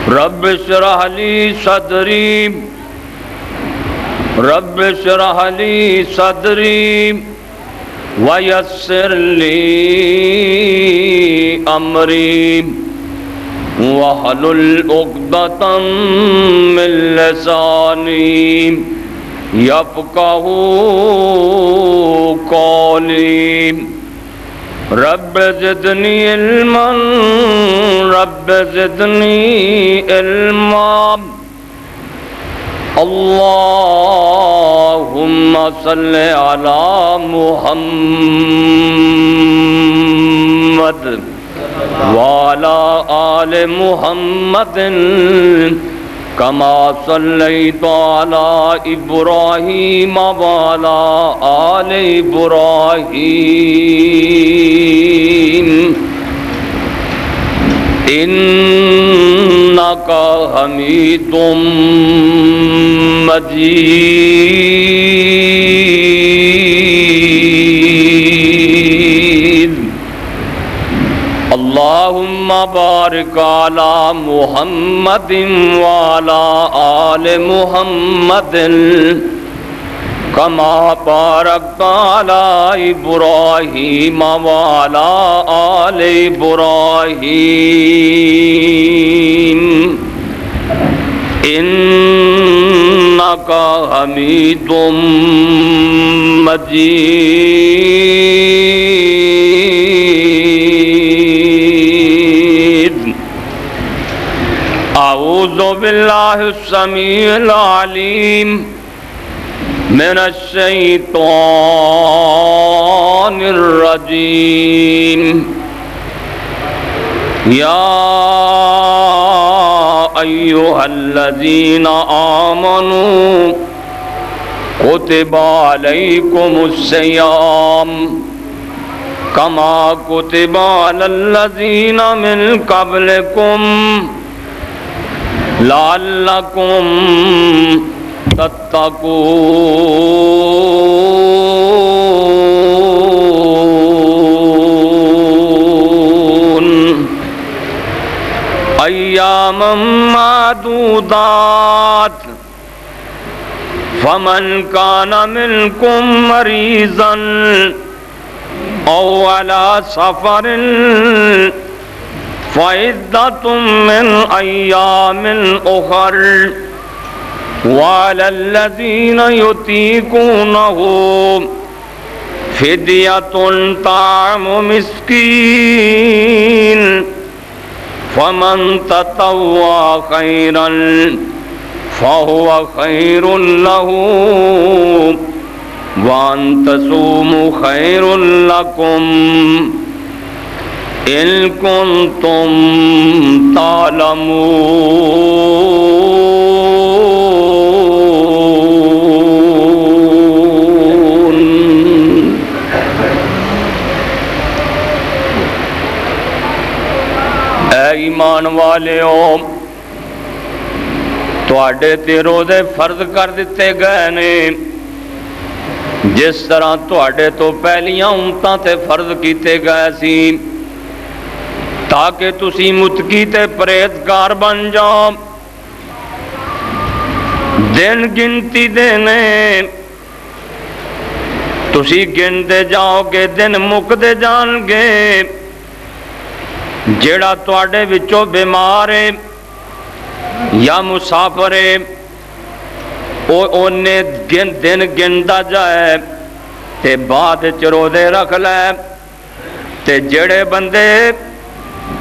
رب اشرح لي صدري رب اشرح لي صدري ويسر لي أمري واحلل عقدة من لساني يفقهوا قولي رب زدني علما رب زدني علما اللهم صل على محمد وعلى آل محمد كما صليت على إبراهيم وعلى آل إبراهيم إنك حميد مجيد اللهم بارك على محمد وعلى آل محمد كما باركت على إبراهيم وعلى آل إبراهيم إنك حميد مجيد أعوذ بالله السميع العليم من الشيطان الرجيم يا أيها الذين آمنوا كتب عليكم الصيام كما كتب على الذين من قبلكم لعلكم تتقون أياما معدودات فمن كان منكم مريضا أو على سفر فعدة من أيام أخر وعلى الذين يطيقونه فدية طعام مسكين فمن تطوع خيرا فهو خير له وأن تصوموا خير لكم إن كنتم تعلمون اے ایمان والیو تواڈے تے روزے فرض کر دتے گئے نے جس طرح تواڈے تو پہلیاں امتاں تے فرض کیتے گئے سی تاکہ تسی متقی تے پرہیزگار بن جاؤ دن گنتی دینے تسی گنتے جاؤ گے دن مکدے جان گے جیڑا تواڈے وچوں بیمار ہے یا مسافر ہے اونے دن گندا جائے تے بعد چ روزے رکھ لے تے جڑے بندے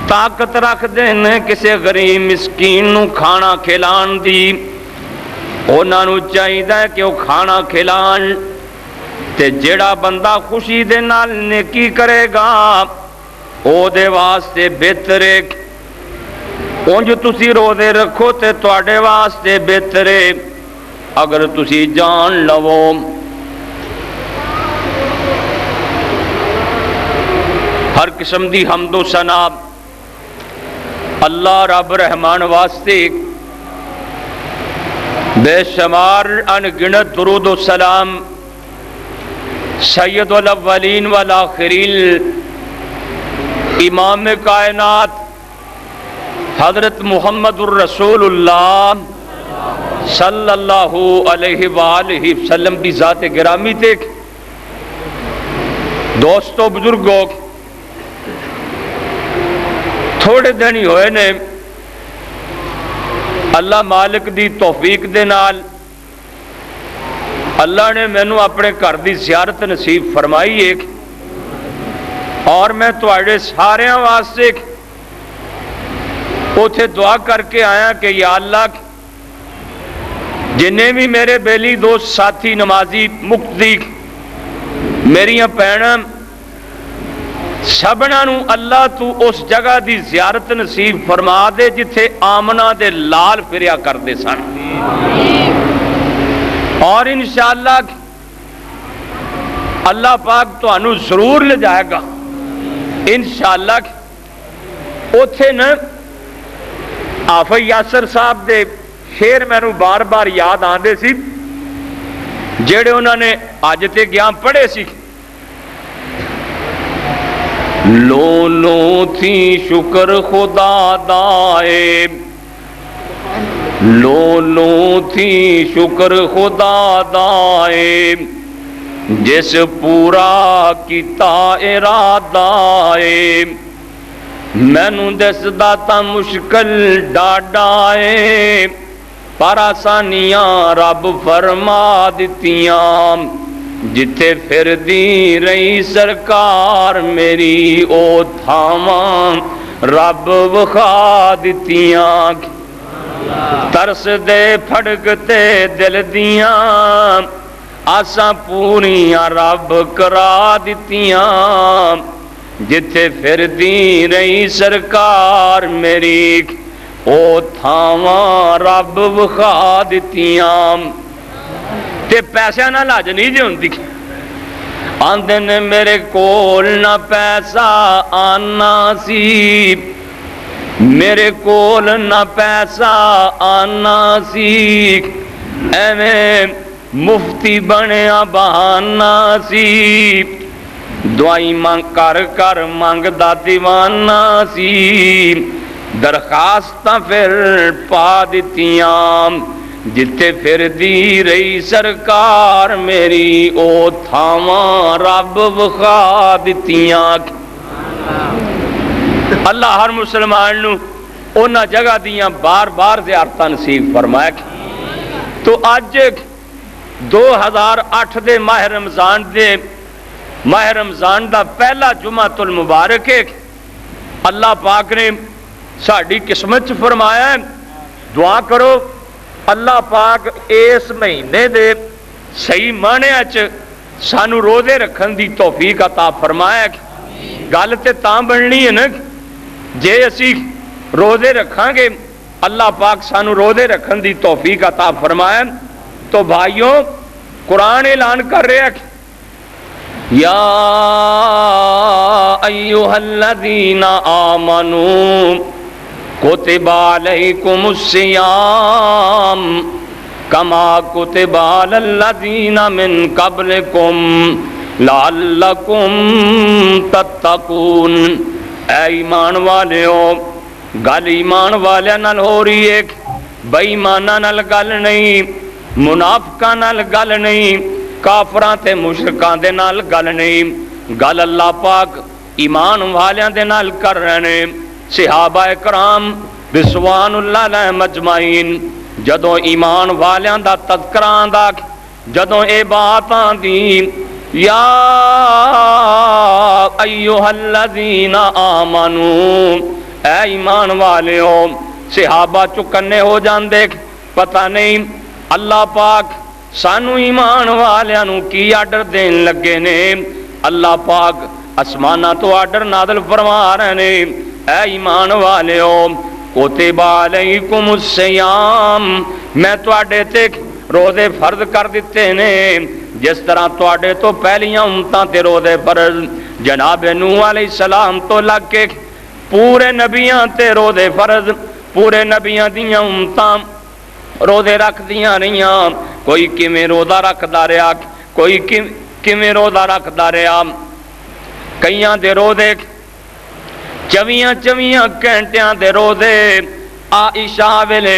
طاقت رکھ دین کسے غریب مسکین نو کھانا کھلان دی انہاں نو چاہیدا ہے کہ وہ کھانا کھلان تے جڑا بندہ خوشی دے نال نیکی کرے گا او دے واسطے بہتر ہے اونج تسی روزے رکھو تے تواڈے واسطے بہتر ہے اگر تسی جان لو ہر قسم دی حمد و ثنا اللہ رب رحمان واسطے بے شمار انگنت درود و سلام سید الاولین والآخرین امام کائنات حضرت محمد الرسول اللہ صلی اللہ علیہ وآلہ وسلم کی ذات گرامی تھے۔ دوستو بزرگو، تھوڑے دن ہی ہوئے نے اللہ مالک دی توفیق دے نال اللہ نے مینوں اپنے گھر دی زیارت نصیب فرمائی ہے، اور میں تواڈے ساریاں واسطے اوتھے دعا کر کے آیا کہ یا اللہ جنہیں بھی میرے بیلی دوست ساتھی نمازی مقتدی میریاں بھیناں سبنا نو اللہ تو اس جگہ دی زیارت نصیب فرما دے جتھے آمنہ دے لال پھریا کر دے سن، اور انشاءاللہ اللہ پاک تو انو ضرور لے جائے گا انشاءاللہ۔ اوتھے نا آفا یاسر صاحب دے شیر میں بار بار یاد آندے سی جیڑے انہوں نے آج تے گیاں پڑھے سی۔ لو لو تھی شکر خدا دائے، لو لو تھی شکر خدا دائے، جس پورا کیتا ارادہ ہے، مینوں دس داتا مشکل ڈاڈائے، پر آسانیاں رب فرما دتیاں، جتھے پھر دی رہی سرکار میری او تھاواں رب وکھا دتیاں، ترس دے پھڑکتے دل دیاں آساں پوریاں رب کرا دتیاں، جتھے پھر دی رہی سرکار میری او تھاواں رب وکھا دتیاں۔ تے پیسہ نہ لاج نہیں جے ہوندی، آندے نے میرے کول نہ پیسہ آنا سی، میرے کول نہ پیسہ آنا سی، ایویں مفتی بنیا بہانا سی، دعائی مانگ کر کر مانگدا دیوانہ سی، درخواستاں پھر پا دتیاں، جتھے پھر دی رہی سرکار میری او تھاواں رب وکھا دتیاں۔ اللہ ہر مسلمان نو انہاں جگہ دیاں بار بار زیارتاں نصیب فرمائے۔ تو اج 2008 دے ماہ رمضان دا پہلا جمعۃ المبارک ہے، اللہ پاک نے ساڑی قسمت فرمایا ہے۔ دعا کرو اللہ پاک اس مہینے دے صحیح معنی اچ سانو روزے رکھن دی توفیق عطا فرمائے۔ گل تے تاں بننی ہے نا جے اسی روزے رکھاں گے اللہ پاک سانو روزے رکھن دی توفیق عطا فرمائے۔ تو بھائیوں قرآن اعلان کر رہے ہیں یا ایھا الذین آمنوا کتب علیکم الصیام کما کتب علی الذین من قبلکم لعلکم تتقون۔ اے ایمان والیو، گل ایمان والیاں نال ہو رہی ہے، بے ایماناں نال گل نہیں، منافقاں نال گل نہیں، کافراں تے مشرکاں دے نال گل نہیں، گل اللہ پاک ایمان والیاں دے نال کر رہے ہیں۔ صحابہ کرام رضوان اللہ علیہم اجمعین جدوں ایمان والیاں دا تذکرہ آندا، جدوں اے بات آندی یا ایھا الذین آمنو، اے ایمان والیو، صحابہ چکنے ہو جاندے، پتہ نہیں اللہ پاک سانو ایمان والیاں نو کی آرڈر دین لگے نے۔ اللہ پاک آسمانہ تو آرڈر نازل فرما رہے نے، اے ایمان والیو کتب علیکم الصیام، میں تواڈے تے روزے فرض کر دیتے نے، جس طرح تواڈے تو پہلیاں امتاں تے روزے فرض جناب نوح علیہ السلام تو لگ کے پورے نبیاں تے روزے فرض، پورے نبیاں دیاں امتاں روزے رکھ دیاں رہیاں، کوئی کیویں روزہ رکھدا رہیا، کوئی کیویں روزہ رکھدا رہیا، کئیاں دے روزے 24 ਘੰਟਿਆਂ ਦੇ روزے ਆ ਇਸ਼ਾ ਵੇਲੇ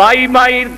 22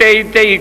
23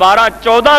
12-14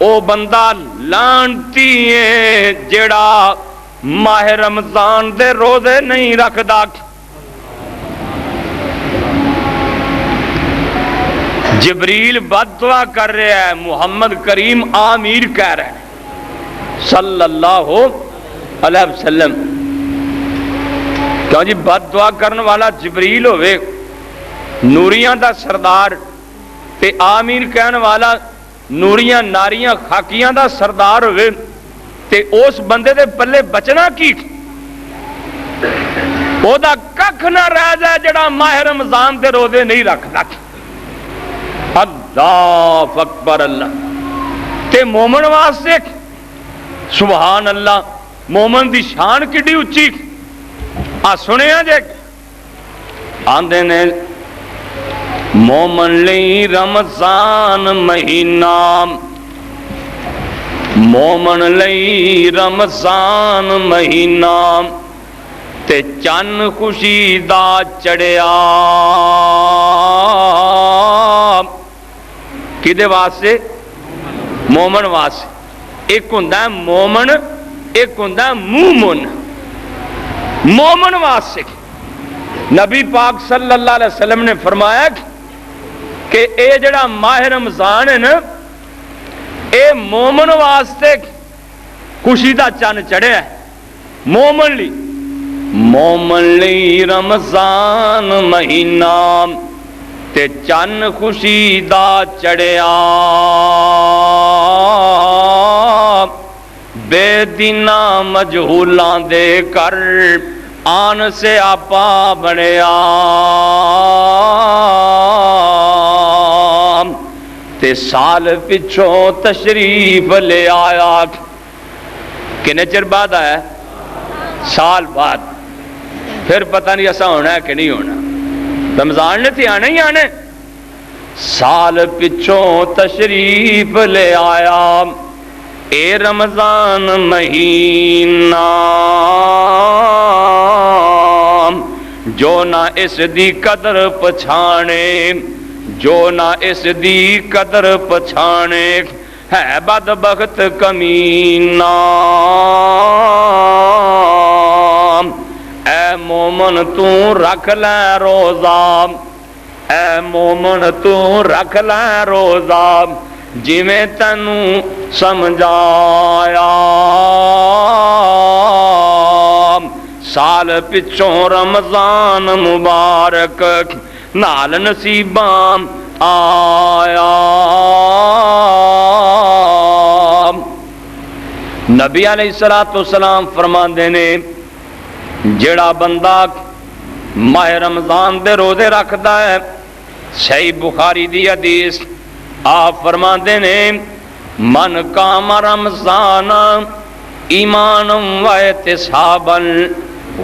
او بندہ لانتی ہے جڑا ماہ رمضان دے روزے نہیں رکھدا۔ جبریل بد دعا کر رہا ہے، محمد کریم آمیر کہہ رہے ہیں صلی اللہ علیہ وسلم۔ کیوں جی بد دعا کرنے والا جبریل ہوئے، نوریاں دا سردار، تے آمیر کہنے والا نوریاں ناریاں خاکیاں دا سردار ہوئے، تے اس بندے دے پلے بچنا کی او دا ککھ نہ رہ جائے جڑا ماہ رمضان دے روزے نہیں رکھدا۔ اللہ اکبر اللہ۔ تے مومن واسطے سبحان اللہ، مومن دی شان کڈی اچھی۔ سنیا جے آندے نے مومن لئی رمضان مہینہ، مومن لئی رمضان مہینہ، تے چن خوشی دا چڑھیا۔ کدے واسطے؟ مومن واسطے۔ ایک ہوندا ہے مومن، ایک ہوندا ہے مومن۔ مومن واسطے نبی پاک صلی اللہ علیہ وسلم نے فرمایا کہ اے جڑا ماہ رمضان ہے نا، اے مومن واسطے خوشی دا چن چڑھیا ہے۔ مومن لی، مومن لی رمضان مہینہ، تے چن خوشی دا چڑھیا۔ بے دینا مجہولاں دے کر آن سے آپا بنیا، تے سال پچھوں تشریف لے آیا۔ کنے چر بعد آیا؟ سال بعد۔ پھر پتہ نہیں ایسا ہونا ہے کہ نہیں ہونا، رمضان نے تھی آنا ہی آنے۔ سال پچھوں تشریف لے آیا، اے رمضان مہینہ، جو نہ اس دی قدر پچھانے، جو نہ اس دی قدر پچھانے، ہے بدبخت کمینہ۔ اے مومن تو رکھ لے روزہ، اے مومن تو رکھ لے روزہ، جی میں تینوں سمجھایا۔ سال پچھوں رمضان مبارک نال نصیباں آیا۔ نبی علیہ السلام فرماندے نے جڑا بندہ ماہ رمضان دے روزے رکھدا ہے، صحیح بخاری دی حدیث آپ فرماندے نے من قام رمضان ایمانا و احتسابا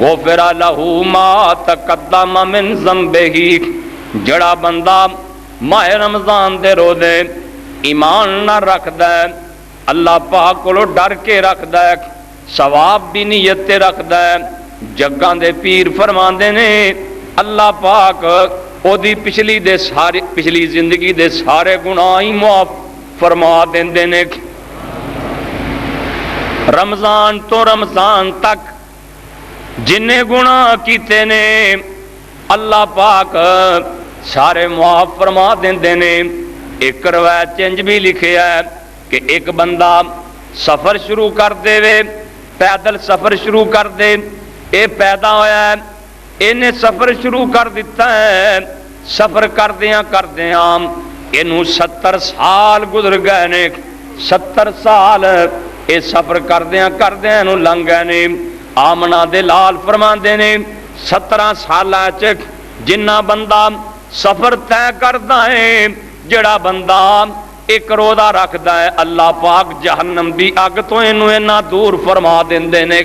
غفر لہ ما تقدم من ذنبہ۔ جڑا بندہ ماہ رمضان دے روزے ایمان نہ رکھدا ہے، اللہ پاک کو ڈر کے رکھدا ہے، ثواب بھی نیت تے رکھدا ہے، جگاں دے پیر فرماندے نے اللہ پاک او دی پچھلی زندگی دے سارے گناہ ہی معاف فرما دیندے نے۔ رمضان تو رمضان تک جنہیں گناہ کیتے نے اللہ پاک سارے معاف فرما دیندے نے۔ ایک روایت چنج بھی لکھے ہے کہ ایک بندہ سفر شروع کر دے وے، پیدل سفر شروع کر دے، اے پیدا ہویا ہے، انہیں سفر شروع کر دیتا ہے، سفر کردیاں انہوں 70 سال گزر گئے نے، 70 سال اے سفر کردیاں انہوں لنگ گئے نے۔ آمنہ دے لال فرماندے نے 17 سالہ چک جنہ بندہ سفر طے کردا ہے، جڑا بندہ ایک روزہ رکھدا ہے، اللہ پاک جہنم دی اگ تو انہوں دور فرما دیندے نے۔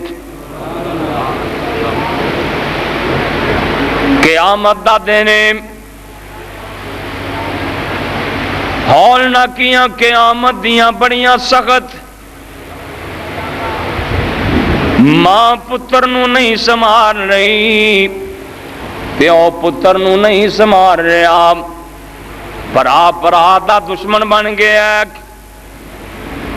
قیامت دا دینے ہال نہ کیاں قیامت دیاں بڑیاں سخت، ماں پتر نو نہیں سمار رہی، پیو پتر نو نہیں سمار رہا، برا دا دشمن بن گیا،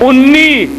19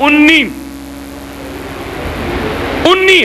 19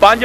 5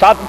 7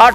8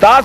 10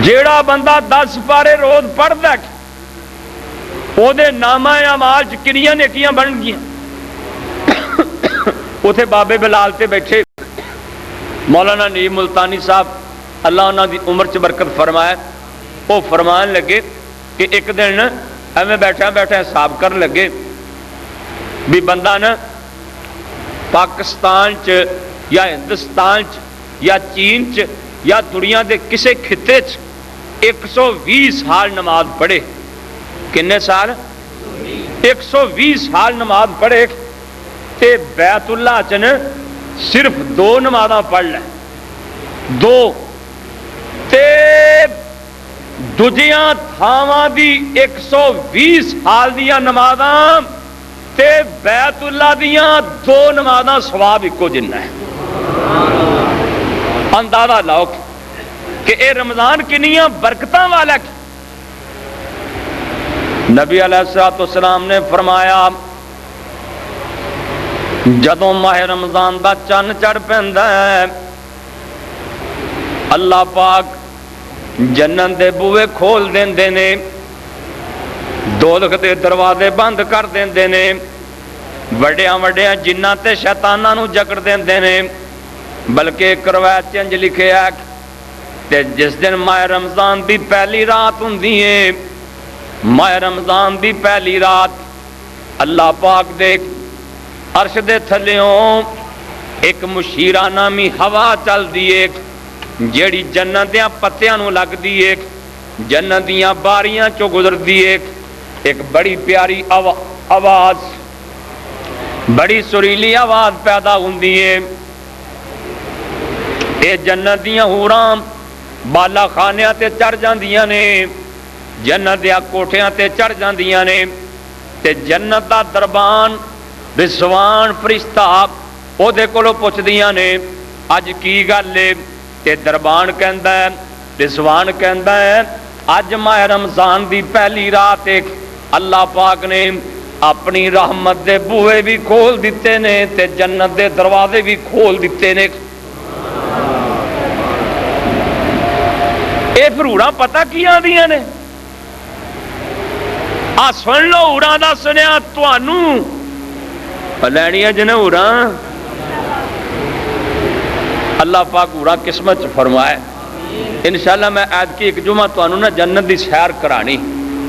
جیڑا بندہ 10 پارے روز پڑھتا ہے او دے نامہ اعمال چ کنیاں نیکیاں بن گیا. اتنے بابے بلال تے بیٹھے مولانا نیم ملتانی صاحب اللہ انہاں دی عمر چ برکت فرمائے، وہ فرمان لگے کہ ایک دن ایویں بیٹھا بیٹھا حساب کر لگے بھی بندہ نا پاکستان چ یا ہندوستان چ یا چین چ یا دنیا دے کسے خطے چ 120 سال نماز پڑھے. کنے سال؟ 120 سال نماز پڑھے تے بیت اللہ چ صرف 2 نمازاں پڑھ لے، 2 تے دوجیاں تھاواں دی 120 سال دیاں نمازاں تے بیت اللہ دیاں 2 نمازاں ثواب اکو جنہ ہے. اندازہ لاؤ کہ اے رمضان کنیاں برکتاں والا. نبی علیہ الصلوۃ والسلام نے فرمایا جدوں ماہ رمضان دا چن چڑھ پیندا ہے اللہ پاک جنت دے بوئے کھول دیندے نے، دوزخ دے دروازے بند کر دیندے نے، وڈیاں وڈیاں جناں تے شیطاناں نو جکڑ دیندے نے. بلکہ ایک روایت انج لکھیا تے جس دن ماہ رمضان دی پہلی رات ہوندی ہے، ماہ رمضان دی پہلی رات اللہ پاک دے عرش دے تھلیوں ایک مشیرہ نامی ہوا چل دیئے جیڑی جنت دیاں پتیاں نو لگ دیئے، جنت دیاں باریاں چو گزر دیئے. ایک بڑی پیاری آواز، بڑی سریلی آواز پیدا ہوندی ہے. اے جنت دیاں حوراں بالا خانیاں تے چڑھ جاندیاں نے، جنت دیاں کوٹھیاں تے چڑھ جاندیاں نے تے جنت دا دربان رضوان فرشتہ او دے کولوں پوچھدیاں نے اج کی گل ہے تے دربان کہندا ہے، رضوان کہندا ہے اج ماہ رمضان دی پہلی رات ایک اللہ پاک نے اپنی رحمت دے بوئے بھی کھول دیتے نے تے جنت دے دروازے بھی کھول دیتے نے. اے پھر ہوراں پتہ کی آندیاں نے؟ آ سن لو ہوراں دا سنیا تانوں لینیاں جنے ہوراں. اللہ پاک ہوراں قسمت فرمائے. انشاءاللہ میں عید کی ایک جمعہ تانوں نا جنت دی سیر کرانی.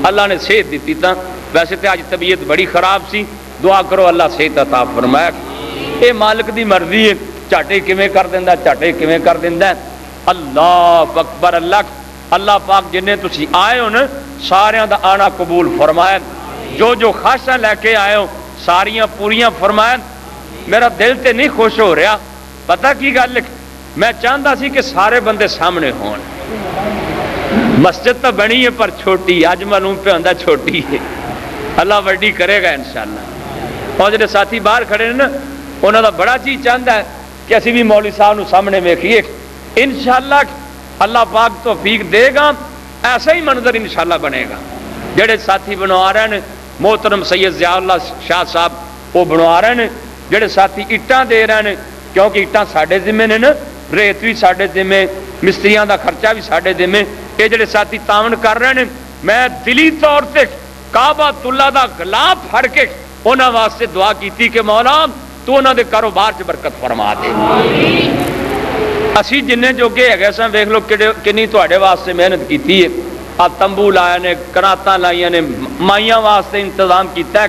اللہ نے صحت دیتی تا، ویسے تے اج طبیعت بڑی خراب سی، دعا کرو اللہ صحت عطا فرمائے. اے مالک دی مرضی ہے، چاٹے کیویں کر دیندا، چاٹے کیویں کر دیندا. اللہ اکبر. اللہ پاک جنہیں تسی آئے ہو نا ساریاں دا آنا قبول فرمائے. جو خواہشاں لے کے آئے ہو ساریاں پوریاں فرمائے. میرا دل تے نہیں خوش ہو رہا، پتہ کی گل، میں چاہتا سی کہ سارے بندے سامنے ہون. مسجد تو بنی ہے پر چھوٹی، اج معلوم پہ ہوندا چھوٹی ہے. اللہ وڈی کرے گا انشاءاللہ. اور جڑے ساتھی باہر کھڑے ہیں نا انہاں دا بڑا چیز چاہتا ہے کہ اسی بھی مولوی صاحب نو سامنے ویکھیے. انشاءاللہ اللہ پاک توفیق دے گا، ایسا ہی منظر انشاءاللہ بنے گا. جڑے ساتھی بنوا رہے ہیں محترم سید ضیاء اللہ شاہ صاحب وہ بنوا رہے ہیں، جڑے ساتھی اٹاں دے رہے ہیں کیونکہ اٹاں ساڈے ذمے نے نا، ریت بھی ساڈے ذمے، مستریاں دا خرچہ بھی ساڈے ذمے. یہ جڑے ساتھی تعاون کر رہے ہیں میں دلی طور سے کعبۃ اللہ دا غلاف پھڑ کے انہاں واسطے دعا کیتی کہ مولا تو انہاں دے کاروبار چ برکت فرما دے. اسی جننے جوگے ہے سن ویکھ لو کنی تواڈے واسطے محنت کیتی ہے. آ تمبو لائے نے، کراتاں لائیاں نے، مائیاں واسطے انتظام کیتا ہے.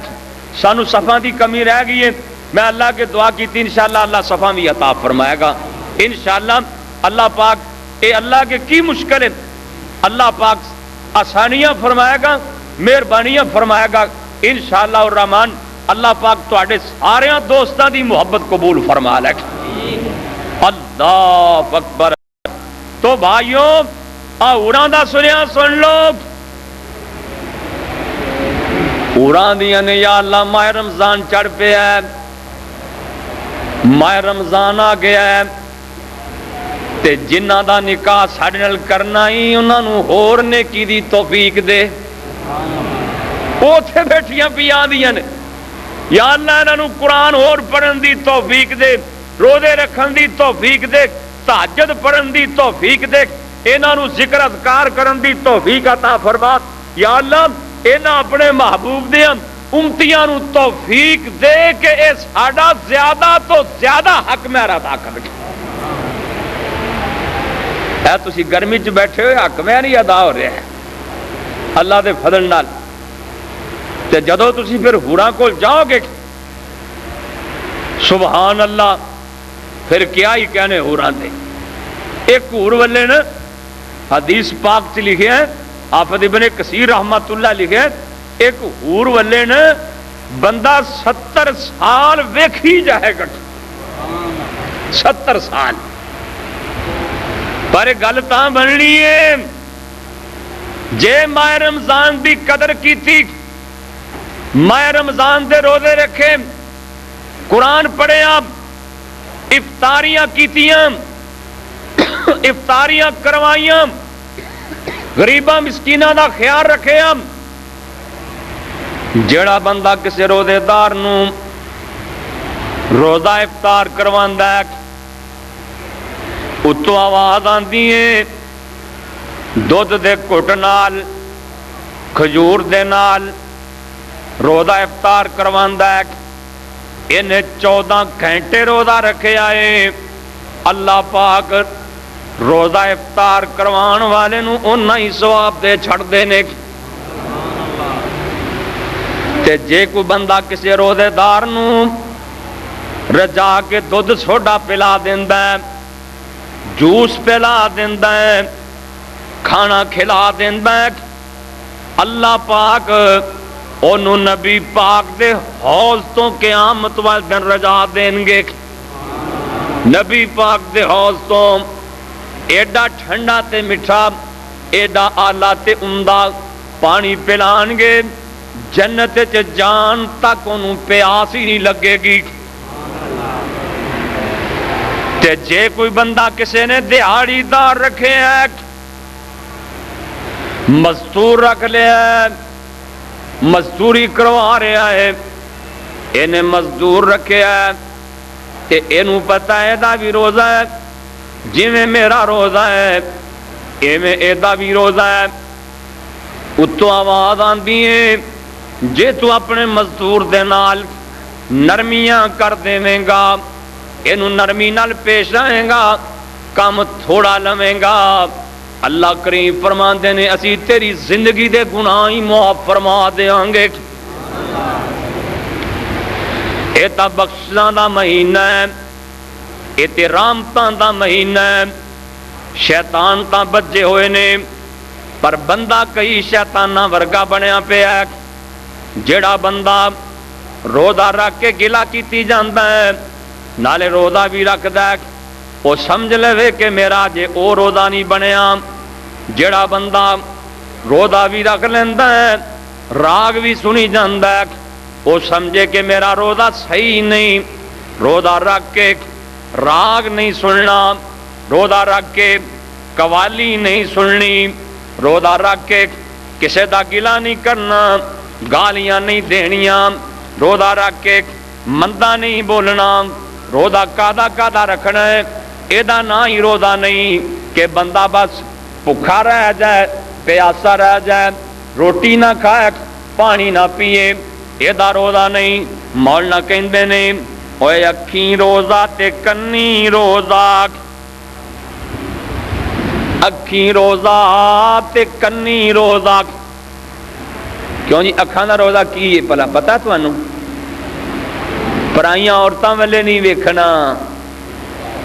سانو صفاں دی کمی رہ گئی ہے، میں اللہ کے دعا کیتی انشاءاللہ اللہ صفاں بھی عطا فرمائے گا انشاءاللہ. اللہ پاک اے اللہ کے کی مشکل ہے، اللہ پاک آسانیاں فرمائے گا، مہربانیاں فرمائے گا انشاءاللہ الرحمن. اللہ پاک تواڈے سارے دوستاں دی محبت قبول فرما لے. اللہ اکبر. تو بھائیوں اوراں دا سنیا سن لو، اوراں دیاں نے یا اللہ ماہ رمضان چڑھ پیا ہے، ماہ رمضان آ گیا ہے تے جنہاں دا نکاح ساڈے نال کرنا ہی انہاں نو ہور نیکی دی توفیق دے. اوتھے بیٹھیاں پیاں دیاں نے یا اللہ انہاں نو قرآن ہور پڑھن دی توفیق دے، روزے رکھن دی توفیق دے، تہجد پڑھن دی توفیق دے. انہاں نو ذکر اذکار کرن دی توفیق عطا فرما یا اللہ انہاں اپنے محبوب دیاں امتیاں نو توفیق دے کہ اے ساڈا زیادہ تو زیادہ حق میرا ادا کرن اے تسی گرمی چ بیٹھے ہوئے حق میں نہیں ادا ہو رہا ہے اللہ دے فضل نال تے جدوں تسی پھر ہوراں کول جاؤ گے سبحان اللہ پھر کیا ہی کہنے ہوراں دے ایک ہور والے نے حدیث پاک چ لکھے ہیں حافظ ابن کثیر رحمت اللہ لکھے ایک ہور والے نے بندہ 70 سال ویکھی جائے گا 70 سال پر گل تاں بننی ہے جے ماہ رمضان دی قدر کیتی ماہ رمضان دے روزے رکھے قرآن پڑھیا افطاریاں کیتیاں افطاریاں کروائیاں غریباں مسکیناں دا خیال رکھے جڑا بندہ کسی روزے دار نو روزہ افطار کرواندا ہے اتوں آواز آندی ہے دودھ دے گھٹ نال کھجور دے نال روزہ افطار کرواندا ہے انہیں 14 گھنٹے روزہ رکھے آئے اللہ پاک روزہ افطار کروان والے نو اُنہاں ہی ثواب دے چھڑ دینے تے جے کوئی بندہ کسی روزے دار نو رجا کے دودھ سوڈا پلا دیندا ہے جوس پلا دیندا ہے کھانا کھلا دیندا ہے اللہ پاک انہوں نبی پاک دے حوض تو قیامت والے دن رجا دیں گے نبی پاک دے حوض تو ایڈا ٹھنڈا تے مٹھا ایڈا آلہ تے عمدہ پانی پلان گے جنت چ جان تک انہوں پیاس ہی نہیں لگے گی تے جے کوئی بندہ کسی نے دیہاڑی دار رکھے ہیں مزدور رکھ لیا ہے مزدوری کروا رہا ہے انہیں مزدور رکھے ہے تے اینوں پتہ ہے دا بھی روزہ ہے جی میں میرا روزہ ہے ایویں ایدا بھی روزہ ہے اتو آواز آندی ہے جے تو اپنے مزدور دے نال نرمیاں کر دیویں گا اینوں نرمی نال پیش آئیں گا کام تھوڑا لویں گا اللہ کریم فرماندے نے اسی تیری زندگی دے گناہ ہی معاف فرما دیاں گے اے تا بخشاں دا مہینہ ہے اے تے رحمتاں دا مہینہ ہے شیطان تا بچے ہوئے نے پر بندہ کئی شیطاناں ورگا بنیا پیا ہے جڑا بندہ روزہ رکھ کے گلا کیتی جاندا ہے نالے روزہ بھی رکھدا ہے وہ سمجھ لے کہ میرا جے او روزہ نہیں بنیا جڑا بندہ روزہ بھی رکھ لیندا ہے راگ بھی سنی جاندا ہے وہ سمجھے کہ میرا روزہ صحیح نہیں روزہ رکھ کے راگ نہیں سننا روزہ رکھ کے قوالی نہیں سننی روزہ رکھ کے کسے دا گلا نہیں کرنا گالیاں نہیں دینیاں روزہ رکھ کے مندہ نہیں بولنا روزہ کادا رکھنا ہے ایدہ نہ ہی روزہ نہیں کہ بندہ بس بھوکا رہ جائے پیاسا رہ جائے روٹی نہ کھائے پانی نہ پیے ایدہ روزہ نہیں مولانا کہندے نے اوے اکھیں روزہ تے کنی روزہ اکھیں روزہ تے کنی روزہ کیوں جی اکھاں دا روزہ کی ہے پلا پتہ تانوں پرائیاں عورتاں والے نہیں ویکھنا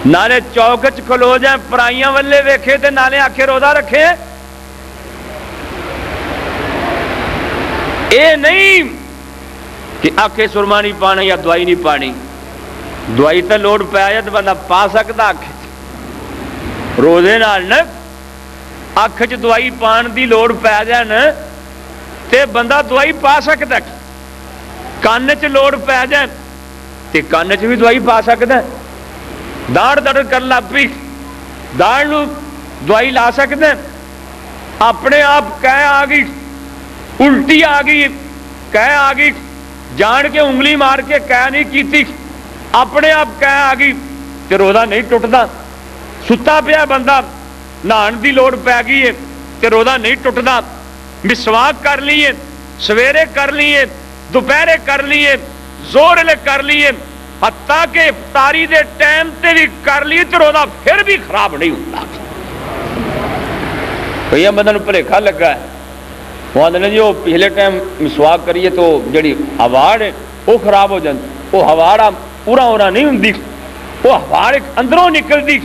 نالے چوک چ کھلو جائیں پرائیاں والے ویکھے تے نالے آکھے روزہ رکھے اے نہیں کہ آکھے سرما نہیں پانا یا دوائی نہیں پانی دوائی تے لوڑ پی جائے تو بندہ پا سکتا آکھے روزے نال نا اکھ چ دوائی پان دی لوڑ پی جائے نا تے بندہ دوائی پا سکتا کان چ لوڑ پی جائے تے کان چ بھی دوائی پا سکتا داڑ دڑ کر لگ پی داڑ نو دوائی لا سکتے اپنے آپ کہہ آ گئی الٹی آ گئی کہہ آ گئی جان کے انگلی مار کے کہہ نہیں کیتی اپنے آپ کہہ آ گئی کہ روزہ نہیں ٹوٹتا ستا پیا بندہ نہان دی لوڑ پی گئی ہے تے روزہ نہیں ٹوٹدا، مسواک کر لیے، سویرے کر لیے، دوپہرے کر لیے، زور لے کر لیے، حتیٰ کہ افطاری دے ٹائم تے بھی کر لیے تو روزہ پھر بھی خراب نہیں ہوتا۔ کئی بندے بھلیکھا لگا ہے، وہ آدھے جی وہ پچھلے ٹائم مسواک کریے تو جڑی ہواڑ ہے وہ خراب ہو جاتی، وہ ہواڑ پورا ہونا نہیں ہوندی، وہ ہواڑ اندروں نکلتی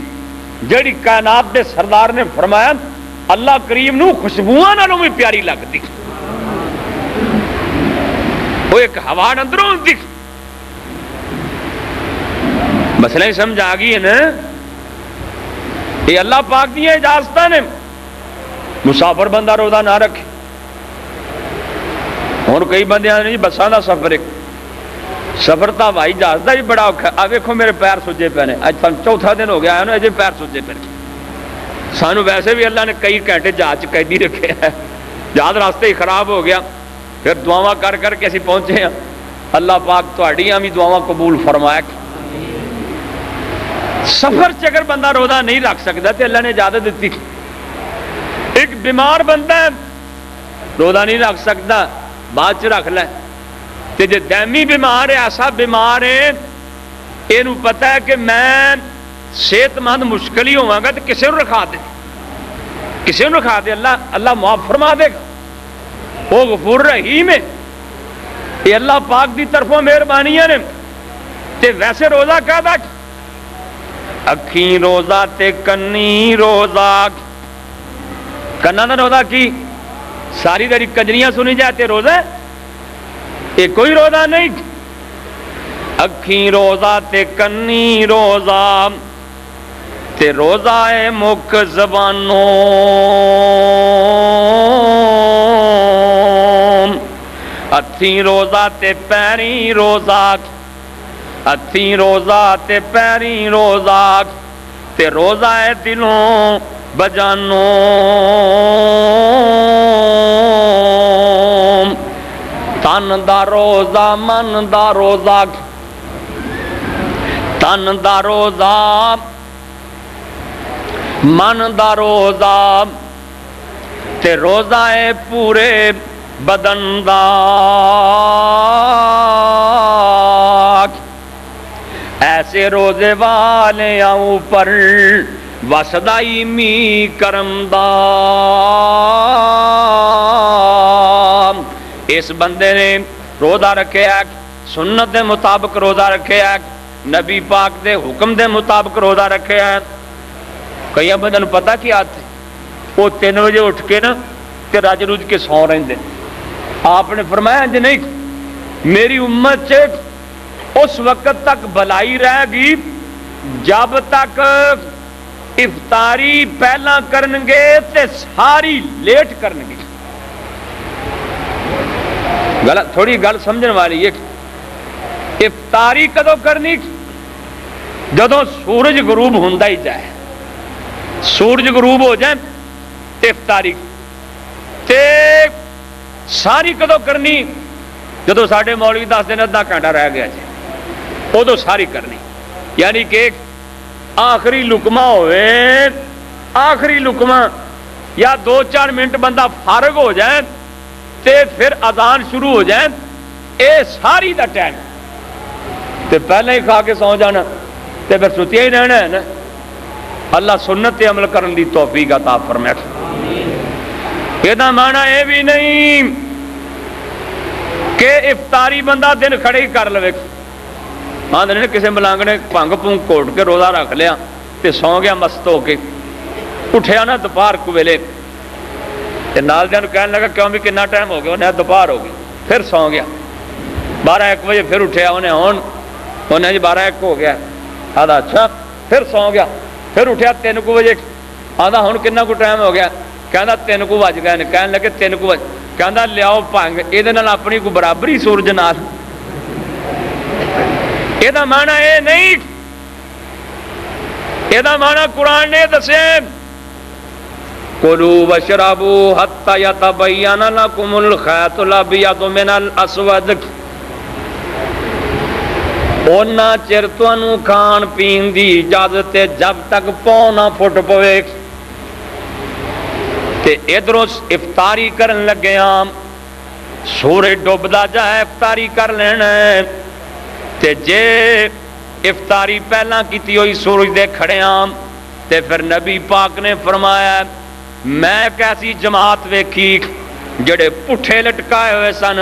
جڑی کائنات دے سردار نے فرمایا اللہ کریم نو خوشبوؤں نالوں بھی پیاری لگتی، وہ ایک ہواڑ اندروں ہوندی۔ مسئلہ ہی سمجھ آ گئی ہے نا؟ یہ اللہ پاک دی اجازت نے، مسافر بندہ روزہ نہ رکھے۔ اور کئی بندے آتے جی بساں دا سفر ہے، سفر تو ہوائی جہاز کا بھی بڑا اوکھا، آ ویکھو میرے پیر سجے پے نے، اج چوتھا دن ہو گیا ہے نا، اجے پیر سجے پے نے۔ سانو ویسے بھی اللہ نے کئی گھنٹے جہاز قیدی رکھے ہیں، جہاز راستے ہی خراب ہو گیا، پھر دعاواں کر کر کے اسی پہنچے ہیں۔ اللہ پاک تہاڈیاں بھی دعاواں قبول فرمایا۔ سفر چ اگر بندہ روزہ نہیں رکھ سکتا تو اللہ نے اجازت دیتی۔ ایک بیمار بندہ ہے روزہ نہیں رکھ سکتا، بعد چ رکھ لے، تے جے دائمی بیمار ہے، ایسا بیمار ہے یہ پتا ہے کہ میں صحت مند مشکل ہی ہوا گا تو کسی کو رکھا دے، کسی کو رکھا دے، اللہ معاف فرما دے گا، وہ غفور رحیم ہے، یہ اللہ پاک دی طرفوں مہربانیاں نے۔ تے ویسے روزہ کیا دا اکھیں روزہ تے کنی روزہ، کنا دا روزہ کی ساری داری کجریاں سنی جاتے روزہ، یہ کوئی روزہ نہیں۔ اکھیں روزہ تے کنی روزہ تے روزہ ہے مکھ زبانوں، ہتھیں روزہ تے پیریں روزہ، ہتھیں روزہ تے پیریں روزہ تے روزہ ہے دلوں بجانوں، تن دا روزہ من دا روزہ، تن دا روزہ من دا روزہ تے روزہ ہے پورے بدن دا، ایسے روزے والے اوپر وسدائی می کرم دا، اس بندے نے روزہ رکھے ہے، سنت دے مطابق روزہ رکھے ہے، نبی پاک دے حکم دے مطابق روزہ رکھے ہے۔ کئی بندے نوں پتہ کی آتے وہ 3 بجے اٹھ کے نا تے رج رج کے سو رہندے، آپ نے فرمایا جی نہیں، میری امت سے اس وقت تک بھلائی رہے گی جب تک افطاری پہلا کرنگے تے ساری لیٹ کرنگے۔ تھوڑی گل سمجھن والی ہے، افطاری کدو کرنی؟ جدو سورج غروب ہوندا ہی جائے، سورج غروب ہو جائے افطاری تے ساری کدو کرنی؟ جدو ساڈے مولوی دس دن ادھا گھنٹہ رہ گیا جی ادو ساری کرنی، یعنی کہ آخری لقمہ ہوئے، آخری لقمہ یا 2-4 منٹ بندہ فارغ ہو جائے تے پھر اذان شروع ہو جائے، اے ساری دا ٹائم تے پہلے ہی کھا کے سو جانا تے پھر ستیا ہی رہنا ہے نا۔ اللہ سنت تے عمل کرن دی توفیق عطا فرمائے۔ یہ معنی یہ بھی نہیں کہ افطاری بندہ دن کھڑے ہی کر لے، آدھے نے کسی ملانگ نے بھنگ پونگ کوٹ کے روزہ رکھ لیا تے سو گیا مست ہو کے، اٹھیا نا دوپہر کو ویلے تے نال دیاں نوں کہن لگا کیوں بھی کتنا ٹائم ہو گیا، انہیں دوپہر ہو گئی، پھر سو گیا 12-1 بجے، پھر اٹھیا انہیں جی 12-1 ہو گیا، آدھا اچھا، پھر سو گیا، پھر اٹھیا 3 بجے، آدھا ہوں کتنا کو ٹائم ہو گیا، کہنا 3 بج گئے، کہنے لگے 3 بج، کہنا لیاؤ بھنگ، یہ اپنی کو برابری سورج نال، یہ معنی یہ نہیں، یہ معنی قرآن نے دسے کلوا واشربوا حتی یتبین لکم الخیط الابیض من الاسود، اونا چر تانوں کھان پین دی اجازت ہے جب تک پاؤں نہ پھٹ پوے، تے ادھروں افطاری کرن لگے ہاں، سورج ڈوبدا جائے افطاری کر لینا ہے، تے جے افطاری پہلا کیتی ہوئی سورج دے کھڑے ہاں تے پھر نبی پاک نے فرمایا میں ایک ایسی جماعت ویکھی جڑے پٹھے لٹکائے ہوئے سن،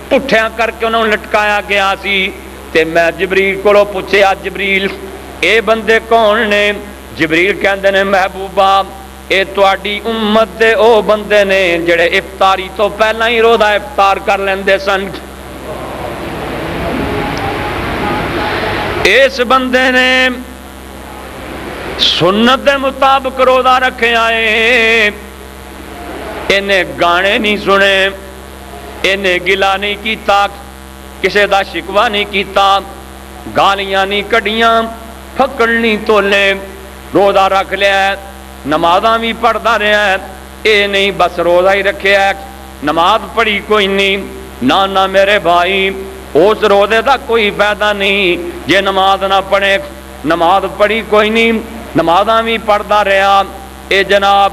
پٹھیاں کر کے انہوں لٹکایا گیا سی، تے میں جبریل کو پوچھیا جبریل اے بندے کون نے؟ جبریل کہندے نے محبوبہ اے تواڈی امت دے او بندے نے جڑے افطاری تو پہلا ہی روزہ افطار کر لیندے سن۔ اس بندے نے سنت دے مطابق روزہ رکھے آئے، انہیں گانے نہیں سنے، انہیں گلا نہیں کیتا، کسے دا شکوہ نہیں کیتا، گالیاں نہیں کڑیاں، پھکڑ نہیں تولے، روزہ رکھ لیا ہے، نمازاں بھی پڑھدا رہا ہے، اے نہیں بس روزہ ہی رکھے ہے، نماز پڑھی کوئی نہیں، نہ میرے بھائی اس روزے دا کوئی فائدہ نہیں جے نماز نہ پڑھے، نماز پڑھی کوئی نہیں، نمازاں بھی پڑھدا رہا، اے جناب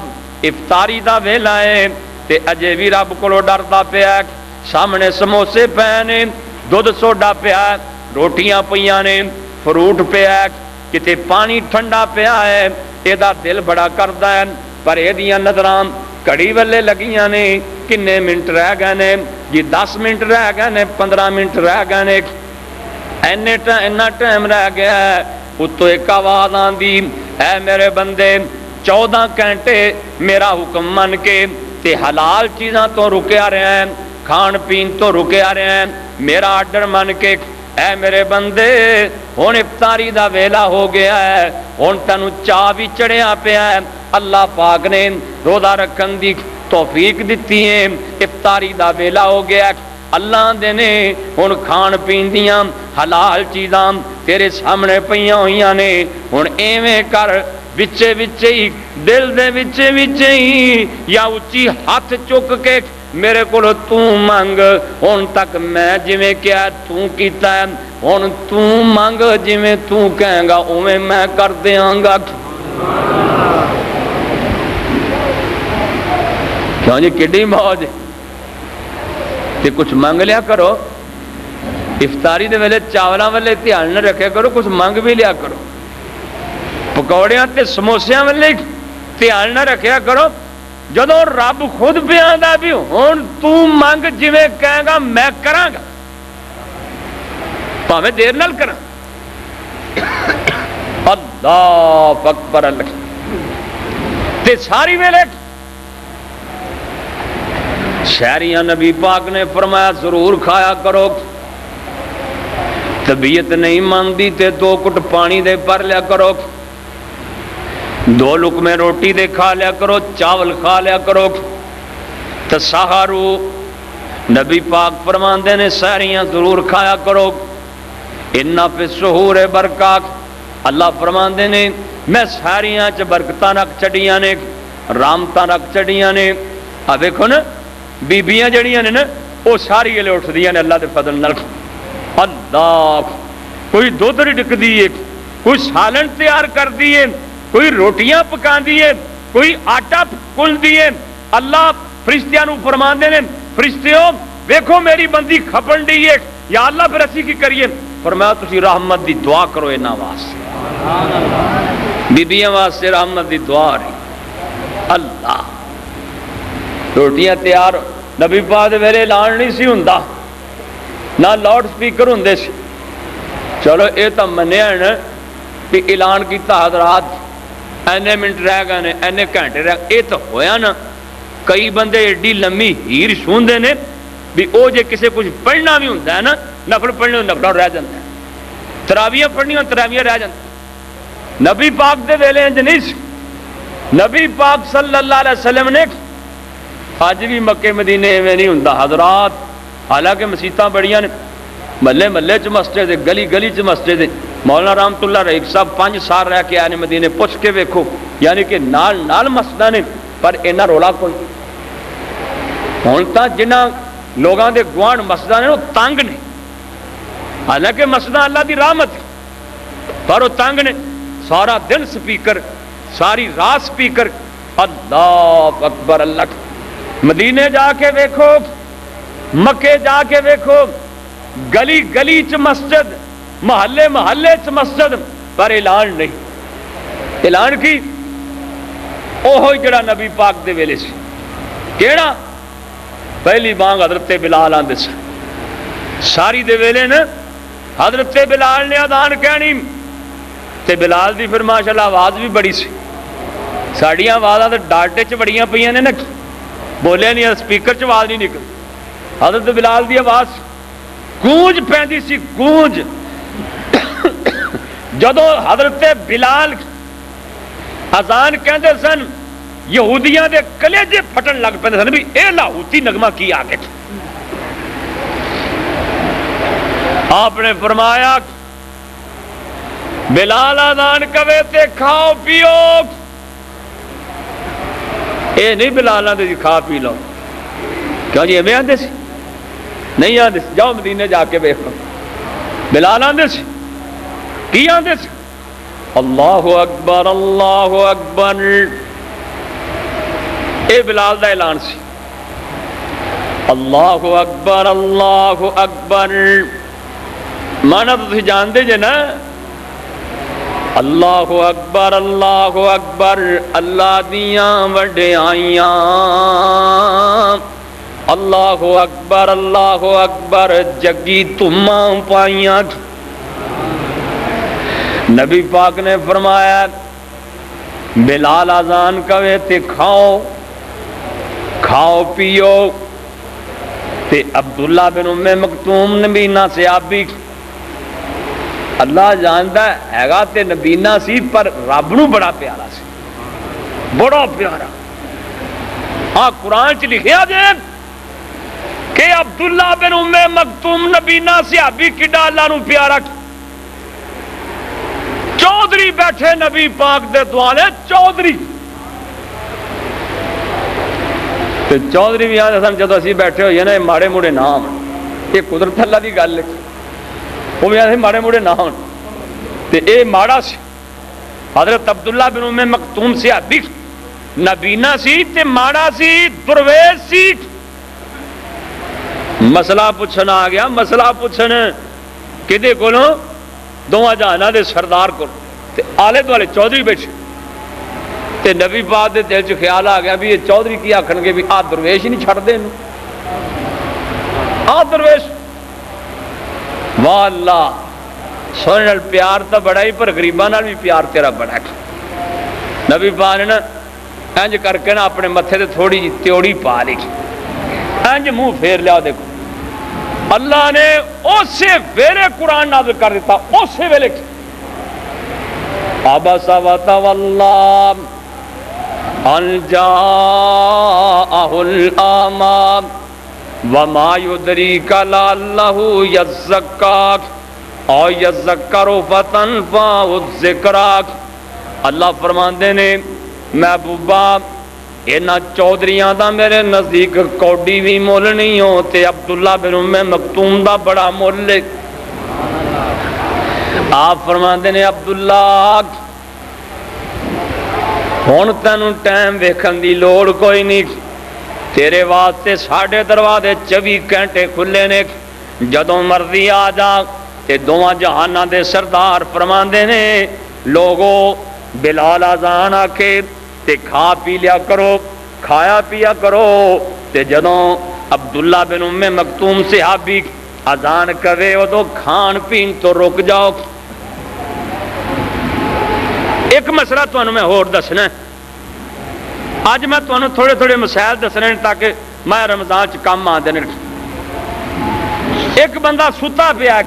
افطاری دا ویلا ہے تے اجے بھی رب کولوں ڈردا پیا، سامنے سموسے پے نے، دودھ سوڈا پیا، روٹیاں پیاں نے، فروٹ پیا، کتے پانی ٹھنڈا پیا ہے، ایدا دل بڑا کردا ہے، پر ایدیاں نظراں کڑی ویلے لگیاں نے، کنے منٹ رہ گئے نے جی 10 منٹ رہ گئے نے، 15 منٹ رہ گئے نے، اینا ٹائم رہ گیا ہے، اتو ایک آواز آندی اے میرے بندے 14 گھنٹے میرا حکم من کے تے حلال چیزاں تو رکیا رہے ہیں، کھان پین تو رکیا رہے ہیں، میرا آرڈر من کے اے میرے بندے ہن افطاری دا ویلا ہو گیا ہے، ہن تینوں چاہ بھی چڑھیا پیا ہے، اللہ پاک نے روزہ رکھن دی توفیق دیتی ہے، افطاری دا ویلا ہو گیا، اللہ دے نے ہن کھان پین دیاں حلال چیزاں تیرے سامنے پیاں ہوئیاں نے، ہن ایویں کر وچے وچے ہی دل دے وچے وچے ہی یا اچھی ہاتھ چک کے میرے کو تو مانگ، ہن تک میں جویں کیا تو کیتا ہے، ہن تو مانگ جویں تو کہے گا اویں میں کر دیاں گا۔ کیوں جی کڈی موج تے کچھ مانگ لیا کرو، افطاری دے ویلے چاولاں والے دھیان نہ رکھیا کرو، کچھ مانگ بھی لیا کرو، پکوڑیاں تے سموسیاں والے دھیان نہ رکھیا کرو، جدوں رب خود پہ آندا بھی ہن تو مانگ جویں کہے گا میں کراں گا، بھاویں دیر نال کراں۔ اللہ اکبر اللہ تے ساری ویلے شہریاں نبی پاک نے فرمایا ضرور کھایا کرو، طبیعت نہیں مانتی تے 2 گھٹ پانی دے پر لیا کرو، 2 لقمے روٹی دے کھا لیا کرو، چاول کھا لیا کرو، تسحروا نبی پاک فرماندے نے سحریاں ضرور کھایا کرو، ان فی السحور برکات، اللہ فرماندے نے میں سحریاں چ برکتاں رکھ چڑیاں نے، رحمتاں رکھ چڑیاں نے۔ آ ویکھو نا بیبیاں جڑیاں نے نا وہ ساری ویلے اٹھدیاں نے اللہ دے فضل نال، اللہ کوئی دودھ ڈکدی ہے، کوئی سالن تیار کر دیے، کوئی روٹیاں پکا دیے، کوئی آٹا کل دیے، اللہ فرشتیاں نو فرماندے نے فرشتیوں ویکھو میری بندی کھپن ڈی ہے، یا اللہ پھر اسی کی کریے، فرمایا تسی رحمت دی دعا کرو انہاں واسطے، بیبیاں واسطے رحمت دی دعا رہی۔ اللہ روٹیاں تیار نبی پاک دے ویلے اعلان نہیں سی ہوندا، نہ لاؤڈ سپیکر ہوندے سی، چلو اے تا منیا نا کہ اعلان کیتا حضرات اینے منٹ رہ گئے نے، اینے گھنٹے رہ گئے، اے تو ہویا نا۔ کئی بندے ایڈی لمبی ہیر چھوندے نے بھی او جے کسے کچھ پڑھنا بھی ہوندا ہے نا، نفل پڑھنے نفل رہ جاندا ہے، تراویح پڑھنیاں تراویح رہ جاندی۔ نبی پاک دے ویلے انج نہیں سی، نبی پاک صلی اللہ علیہ وسلم نے اج بھی مکے مدینے ایویں نہیں ہوندا حضرات، حالانکہ مسیتاں بڑیاں نے، محلے محلے چ مسجد، گلی گلی چ مسجد، مولانا رحمت اللہ رحیق صاحب 5 سال رہ کے آئے نے مدینے، پوچھ کے ویکھو یعنی کہ نال نال مسجداں نے، پر اینا رولا کوئی ہن تاں جنہاں لوگاں دے گوانڈ مسجداں نے وہ تنگ نے، حالانکہ مسجداں اللہ دی رحمت پر وہ تنگ نے، سارا دن سپیکر، ساری رات سپیکر، اللہ اکبر اللہ. مدینے جا کے ویکھو، مکے جا کے ویکھو، گلی گلی چ مسجد، محلے محلے چ مسجد، پر اعلان نہیں. اعلان کی اوہ جڑا نبی پاک دے ویلے سی. کیڑا؟ پہلی بانگ حضرت بلال آندے سی. ساری دے ویلے نا حضرت بلال نے اذان کہنی تے بلال دی پھر ماشاءاللہ آواز بھی بڑی سی. ساڑیاں آوازاں تے ڈاٹے چ بڑیاں پیاں نے نا، بولے نہیں سپیکر چ آواز نہیں نکل. حضرت بلال دی آواز گونج پیندی سی، گونج. جدو حضرت بلال اذان کہندے سن، یہودیاں دے کلیجے پھٹن لگ پیندے سن بھی اے لاہوتی نغمہ کی آ گیا. آپ نے فرمایا بلال اذان کہے تے کھاؤ پیو. اے نہیں بلال آندے سی کھا پی لو. کیوں جی ایویں آندے سی؟ نہیں آندے سی. جاؤ مدینے جا کے ویکھو. بلال آندے سی کی آندے سی؟ اللہ اکبر اللہ اکبر. اے بلال دا اعلان سی. اللہ اکبر اللہ اکبر مانا تو تسی جاندے جے نا. اللہ اکبر اللہ اکبر اللہ دیاں وڈیائیاں. اللہ اکبر جگی تماں پائیاں. نبی پاک نے فرمایا بلال اذان کہے تے کھاؤ، کھاؤ پیو. تے عبداللہ بن ام مکتوم نبینا صحابی، اللہ جاندا ہے گا تے نبینا سی پر رب نو بڑا پیارا سی، بڑا پیارا. ہاں قرآن چ لکھیا جے کہ عبداللہ بن ام مکتوم نبینا صحابی کڈا اللہ نو پیارا. چودھری بیٹھے نبی پاک دے دوالے، چودھری. تے چودھری بھی آدھے سن جدو اسی بیٹھے ہوئے نا ماڑے موڑے نام، یہ قدرت اللہ دی گل ہے. وہ بھی آدھے ماڑے موڑے نام تے اے ماڑا سی. حضرت عبداللہ بن ام مکتوم صحابی نبینا سی تے ماڑا سی، درویش سی. مسئلہ پوچھنا آ گیا. مسئلہ پوچھن کدے کولوں؟ دوواں جہاناں دے سردار کو. تے آلے دوالے چودھری بیٹھے. تے نبی پاک دے دل چ خیال آ گیا بھی یہ چودھری کی آکھن گے بھی آ درویش ہی نہیں چھڑ دے. آ درویش واہ اللہ سونے نال پیار تو بڑا ہی پر غریباں نال بھی پیار تیرا بڑا ہے. نبی پاک نے نا انج کر کے نا اپنے متھے تے تھوڑی جی تیوڑی پا لی، انج منہ پھیر لیا. دیکھو اللہ نے اسی ویلے قرآن نازل کر دیتا. اسی ویلے عبس وتولی ان جاءہ الاعمی وما یدریک لعلہ یزکا او یذکر فتنفعہ الذکریٰ. اللہ فرماندے نے محبوبہ اینا چودھریاں دا میرے نزدیک کوڈی بھی مول نہیں ہو تے عبداللہ بن ام مکتوم دا بڑا مول ہے. آپ فرماندے نے عبداللہ ہن تینوں ٹائم ویکھن دی لوڑ کوئی نہیں، تیرے واسطے ساڈے دروازے 24 گھنٹے کھلے نے، جدوں مرضی آ جا. تے دوواں جہاناں دے سردار فرماندے نے لوگو بلال اذان آکھے تے کھا پی لیا کرو، کھایا پیا کرو. تے جدوں عبداللہ بن ام مکتوم صحابی اذان کرے ادو کھان پین تو رک جاؤ. ایک مسئلہ تمہیں میں اور دسنا ہے. اج میں تمہیں تھوڑے تھوڑے مسائل دسنے تاکہ میں رمضان چ کام آ دینے. ایک بندہ ستا پیا،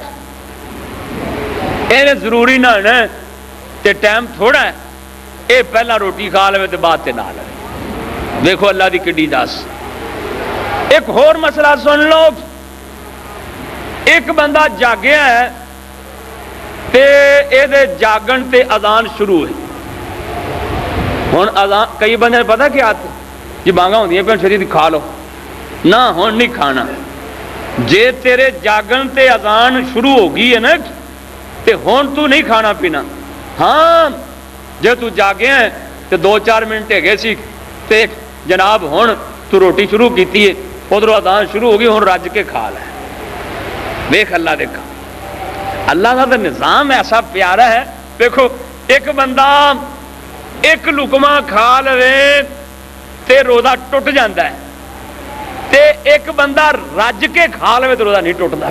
یہ ضروری نہ ہونا تے ٹائم تھوڑا ہے، اے پہلا روٹی کھا لے تے بعد تے نہ لے. دیکھو اللہ دی کڈی دس. ایک اور مسئلہ سن لو. ایک بندہ جاگیا ہے تے اے دے جاگن تے اذان شروع ہے. ہن اذان کئی بندے نے پتہ کیا آتے جی بانگا ہوندیاں پہ شریعت کھا لو نہ، ہن نہیں کھانا. جے تیرے جاگن تے اذان شروع ہو گئی ہے نا تے ہن تو نہیں کھانا پینا. ہاں جے تو جاگیا ہے تے 2-4 منٹ ہے گئے سی تے جناب ہن تو روٹی شروع کیتی ہے، ادھروں اذان شروع ہو گئی، ہن رج کے کھا لے. ویکھ اللہ دیکھا، اللہ کا تو نظام ایسا پیارا ہے. دیکھو ایک بندہ ایک لقمہ کھا لے تے روزہ ٹوٹ جاتا ہے، تے ایک بندہ رج کے کھا لے تو روزہ نہیں ٹوٹتا.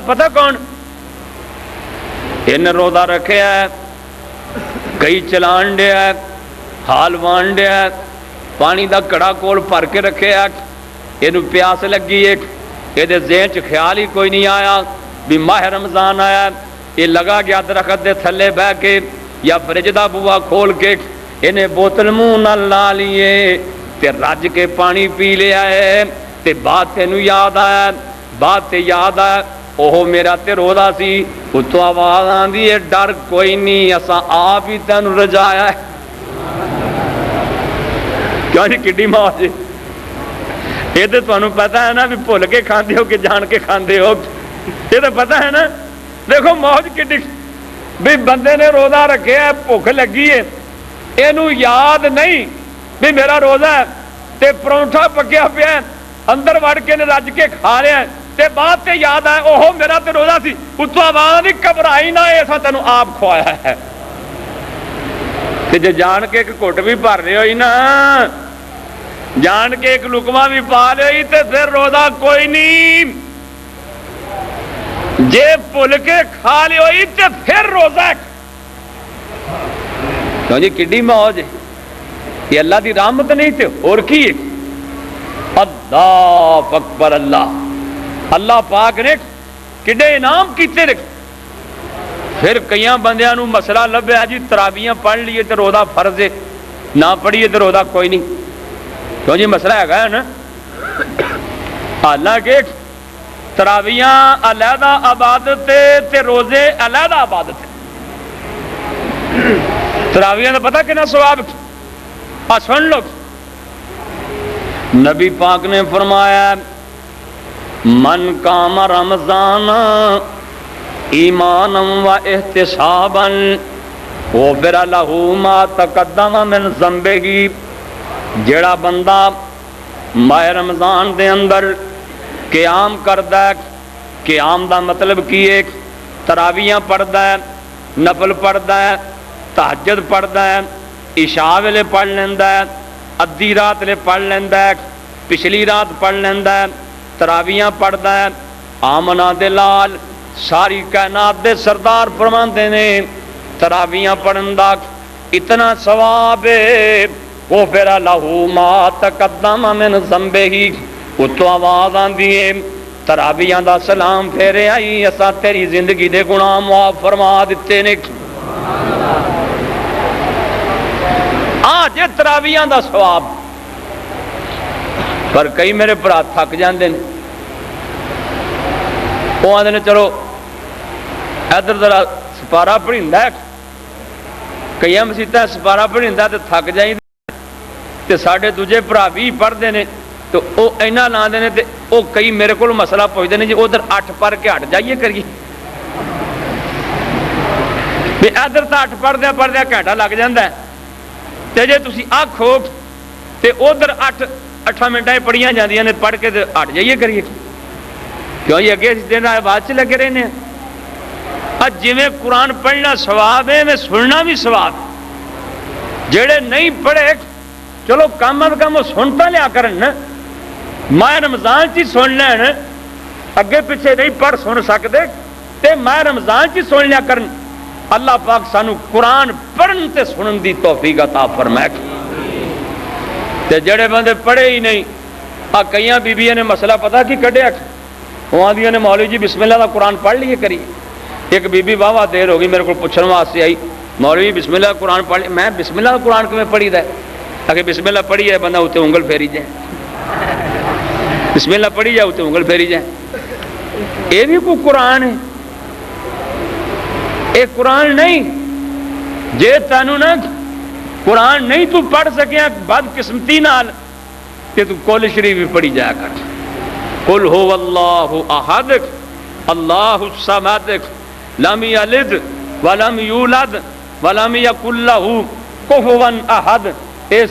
پتہ کون؟ ان روزہ رکھیا ہے، کئی چلان ڈیا ہے، حال وان ڈیا ہے، پانی دا کڑا کول بھر کے رکھے ہے، یہ پیاس لگی ہے، یہ ذہن چ خیال ہی کوئی نہیں آیا بھی ماہ رمضان آیا. یہ لگا گیا درخت دے تھلے بہ کے یا فریج دا بوا کھول کے انہیں بوتل منہ نہ لا لیے تے رج کے پانی پی لیا ہے. تے بات تینوں یاد آیا، بات تے یاد آیا اوہ میرا تے روزہ سی. اتوں آواز آندی ہے ڈر کوئی نہیں، اساں آپ ہی تینوں رجایا ہے. کیوں جی کڈی موت جی. یہ تو تمہیں پتا ہے نا بھی بھول کے کھاندے ہو کہ جان کے کھاندے ہو، یہ تو پتا ہے نا. دیکھو موج کڈی بھی بندے نے روزہ رکھے ہے، بھوک لگی ہے، یہ یاد نہیں بھی میرا روزہ ہے، تے پرونٹھا پکیا پیا ہے، اندر وڑ کے نے رج کے کھا لیا ہے، تے بات تے یاد ہے اوہو میرا تے روزہ سی. اتوں آواز نہیں گھبرائی نہ ایسا تینوں آپ کھوایا ہے. تے جے جان کے ایک گھٹ بھی بھر رہے ہوئی نا، جان کے ایک لقمہ بھی پا لئی تے پھر روزہ کوئی نہیں. جے بھول کے کھا لی ہوئی تے پھر روزہ. کیوں جی کڈی موج ہے، یہ اللہ دی رحمت نہیں تے اور کی ہے. اللہ اکبر، اللہ پاک نے کڈے انعام کیتے نے. پھر کئی بندیاں نو مسئلہ لبیا جی تراویحاں پڑھ لیے تے روزہ فرض ہے، نہ پڑھیے تے روزہ کوئی نہیں. کیوں جی مسئلہ ہے نا. حالانکہ تراویحاں علیحدہ عبادت تے روزے علیحدہ عبادت. تراویحاں دا پتہ کنا ثواب؟ سن لو، نبی پاک نے فرمایا من قام رمضان ایمانا و احتسابا غفر لہ ما تقدم من ذنبہ. جڑا بندہ ماہ رمضان دے اندر قیام کردا ہے، قیام دا مطلب کی ہے؟ تراویحاں پڑھدا ہے، نفل پڑھدا ہے، تہجد پڑھدا ہے، عشاء ویلے پڑھ لیندا ہے، ادھی رات ویلے پڑھ لیندا ہے، پچھلی رات پڑھ لیندا ہے، تراویحاں پڑھدا ہے. آمنہ دے لال ساری کائنات دے سردار فرماندے نے تراویحاں پڑھن دا اتنا ثواب ہے غفر لہ ما تقدم من ذنبہ. اتوں آواز آندی ہے تراویحاں دا سلام پھیرے آئی اساں تیری زندگی دے گناہ معاف فرما دیتے نے. جے تراویحاں دا ثواب. پر کئی میرے بھرا تھک جاندے نے، وہ آندے نے چلو ادھر ذرا سپارہ پڑھیندا ہے، کئی مسیتاں سپارہ پڑھیندا تے تھک جائیں تے ساڈے دوجے بھرا بھی پڑھتے ہیں تو وہ اینا لاندے نے تے وہ کئی میرے کو مسئلہ پوچھتے ہیں جی ادھر 8 پڑھ کے ہٹ جائیے کریے. ادھر تو 8 پڑھدیا گھنٹہ لگ جاتا ہے تے جے تسی آکھو تے ادھر 8 منٹیں پڑھیاں جاندیاں نے پڑھ کے ہٹ جائیے کریے. کیوں جی اگے دن بعد چ لگے رہنے ہیں. جویں قرآن پڑھنا ثواب ہے میں سننا بھی ثواب. جڑے نہیں پڑھے چلو کم از کم وہ سنتا لیا کرن نا، ماہ رمضان چی سن لین، اگے پیچھے نہیں پڑھ سن سکتے تے ماہ رمضان چی سن لیا کرن. اللہ پاک سانو قرآن پڑھن تے سنن دی توفیق عطا فرمائے. تے جڑے بندے پڑھے ہی نہیں، کئیاں بیبیاں نے مسئلہ پتہ کی کڈیا، وہاں دیاں نے مولوی جی بسم اللہ دا قرآن پڑھ لیے کری. ایک بی بی واہ دیر ہو گئی میرے کو پوچھنے واسطے آئی مولوی بسم اللہ قرآن پڑھ لی. میں بسم اللہ قرآن کیوں پڑھی دا ہے؟ اگر بسم اللہ پڑھی ہے بندہ اتنے انگل پھیری جائے، بسم اللہ پڑھی جائے اتنے انگل پھیری جائے. یہ بھی کوئی قرآن ہے؟ یہ قرآن نہیں. جے تینوں نا قرآن نہیں تو پڑھ سکیا بد قسمتی نال کہ تو کل شریف بھی پڑھی جایا کر. قل هو اللہ احد اللہ الصمد لم یلد ولم یولد ولم یکن لہ کفوا احد. اس